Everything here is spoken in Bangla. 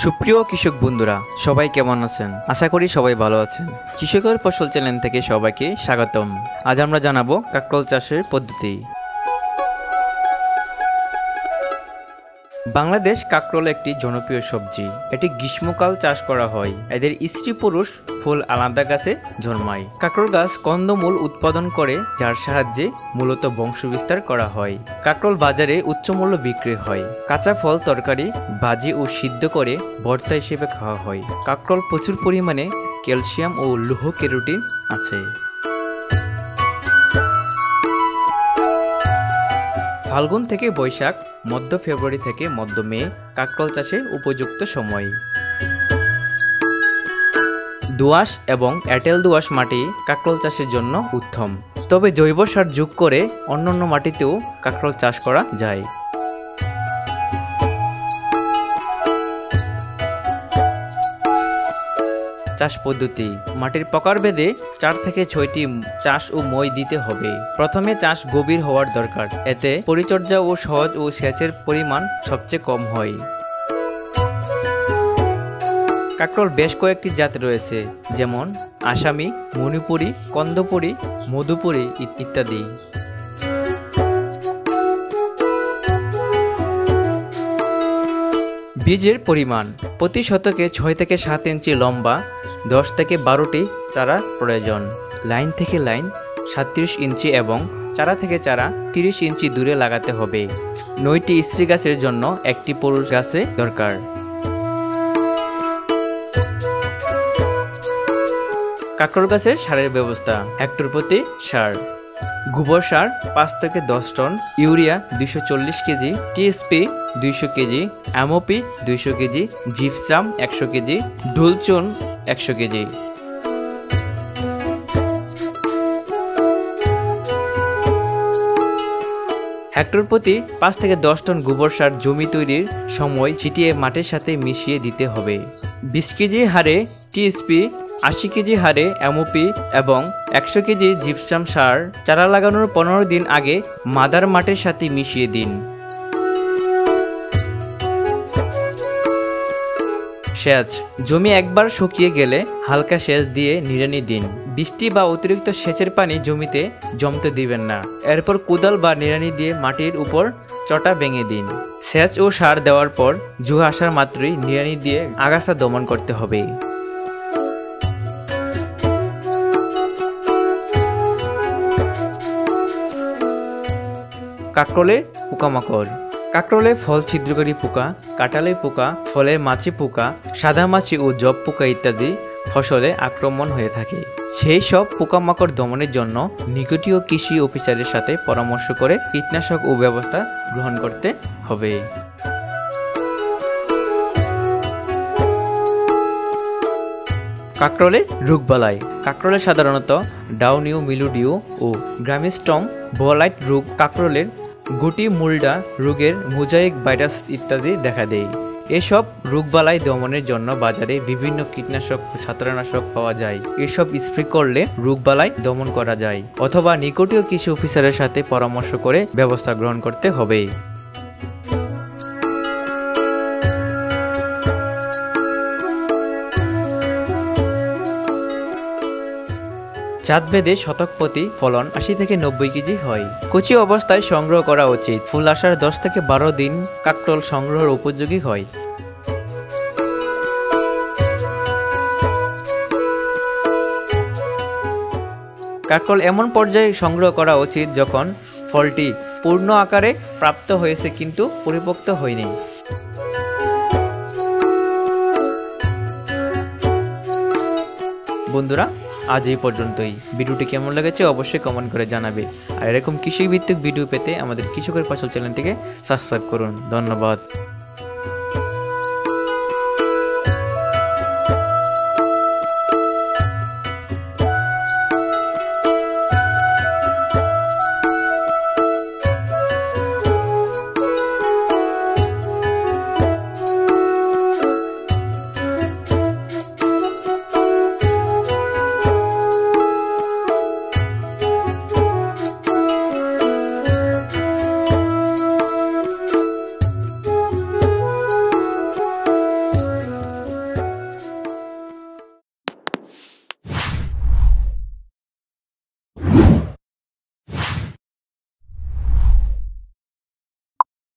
সুপ্রিয় কৃষক বন্ধুরা, সবাই কেমন আছেন? আশা করি সবাই ভালো আছেন। কৃষকের ফসল চ্যানেল থেকে সবাইকে স্বাগতম। আজ আমরা জানাবো কাঁকরোল চাষের পদ্ধতি। বাংলাদেশ কাঁকরোল একটি জনপ্রিয় সবজি। এটি গ্রীষ্মকাল চাষ করা হয়। এদের স্ত্রী পুরুষ ফুল আলাদা গাছে জন্মায়। কাঁকরোল গাছ কন্দমূল উৎপাদন করে, যার সাহায্যে মূলত বংশবিস্তার করা হয়। কাঁকরোল বাজারে উচ্চমূল্য বিক্রি হয়। কাঁচা ফল তরকারি, ভাজি ও সিদ্ধ করে ভর্তা হিসেবে খাওয়া হয়। কাঁকরোল প্রচুর পরিমাণে ক্যালসিয়াম ও লৌহ ক্যারোটিন আছে। ফাল্গুন থেকে বৈশাখ, মধ্য ফেব্রুয়ারি থেকে মধ্য মে কাঁকরোল চাষে উপযুক্ত সময়। দোআঁশ এবং এঁটেল দোআঁশ মাটি কাঁকরোল চাষের জন্য উত্তম, তবে জৈব সার যোগ করে অন্যান্য মাটিতেও কাঁকরোল চাষ করা যায়। চাষ পদ্ধতি: মাটির প্রকারভেদে 4 থেকে 6টি চাষ ও মই দিতে হবে। প্রথমে চাষ গভীর হওয়ার দরকার, এতে পরিচর্যা ও সহজ ও সেচের পরিমাণ সবচেয়ে কম হয়। কাঁকরোল বেশ কয়েকটি জাত রয়েছে, যেমন আসামি, মণিপুরি, কন্দপুরি, মধুপুরি ইত্যাদি। বীজের পরিমাণ: প্রতি শতকে 6 থেকে 7 ইঞ্চি লম্বা 10 থেকে 12টি চারা প্রয়োজন। লাইন থেকে লাইন 37 ইঞ্চি এবং চারা থেকে চারা 30 ইঞ্চি দূরে লাগাতে হবে। 9টি স্ত্রী গাছের জন্য একটি পুরুষ গাছে দরকার। কাঁকরোল গাছের সারের ব্যবস্থা: হেক্টর প্রতি সার: গোবর সার 5 থেকে 10 ton, urea 240 kg, TSP 200 kg, MOP 200 kg, gypsum 100 kg, ঢোলচুন 100 কেজি। হেক্টর প্রতি 5 থেকে 10 টন গোবর সার জমি তৈরির সময় ছিটিয়ে মাটির সাথে মিশিয়ে দিতে হবে। 20 কেজি হারে টিএসপি, 80 কেজি হারে এমওপি এবং 100 কেজি জিপসাম সার চারা লাগানোর 15 দিন আগে মাদার মাটির সাথে মিশিয়ে দিন। সেচ: জমি একবার শুকিয়ে গেলে হালকা সেচ দিয়ে নিড়ানি দিন। বৃষ্টি বা অতিরিক্ত সেচের পানি জমিতে জমতে দিবেন না। এরপর কোদাল বা নিড়ানি দিয়ে মাটির উপর চটা ভেঙে দিন। সেচ ও সার দেওয়ার পর জুয়া আসার মাত্রই নিড়ানি দিয়ে আগাছা দমন করতে হবে। কাঁকরোলে পোকামাকড়: কাঁকরোলে ফল ছিদ্রকারী পোকা, কাঁঠালে পোকা, ফলে মাছি পোকা, সাদা মাছি ও জব পোকা ইত্যাদি ফসলে আক্রমণ হয়ে থাকে। সেই সব পোকামাকড় দমনের জন্য নিকটীয় কৃষি অফিসারের সাথে পরামর্শ করে কীটনাশক ও ব্যবস্থা গ্রহণ করতে হবে। কাঁকরোলে রোগবালাই: কাঁকরোলে সাধারণত ডাউনিউ মিলডিউ ও গ্রামিস্টম বোলাইট রোগ, কাঁকরোলের গুটি মুল্ডা রোগের মোজাইক ভাইরাস ইত্যাদি দেখা দেয়। এসব রোগবালাই দমনের জন্য বাজারে বিভিন্ন কীটনাশক ও ছত্রাকনাশক পাওয়া যায়। এসব স্প্রে করলে রোগবালাই দমন করা যায়, অথবা নিকটীয় কৃষি অফিসারের সাথে পরামর্শ করে ব্যবস্থা গ্রহণ করতে হবে। জাতভেদে শতক প্রতি ফলন 80 থেকে 90 কেজি হয়। কচি অবস্থায় সংগ্রহ করা উচিত। ফুল আসার 10 থেকে 12 দিন কাঁকরোল সংগ্রহের উপযোগী হয়। কাঁকরোল এমন পর্যায়ে সংগ্রহ করা উচিত যখন ফলটি পূর্ণ আকারে প্রাপ্ত হয়েছে কিন্তু পরিপক্ব হয়নি। বন্ধুরা, আজ এই পর্যন্তই। ভিডিওটি কেমন লেগেছে অবশ্যই কমেন্ট করে জানাবে। আর এরকম কৃষি ভিত্তিক ভিডিও পেতে আমাদের কৃষকের ফসল চ্যানেলটিকে সাবস্ক্রাইব করুন। ধন্যবাদ।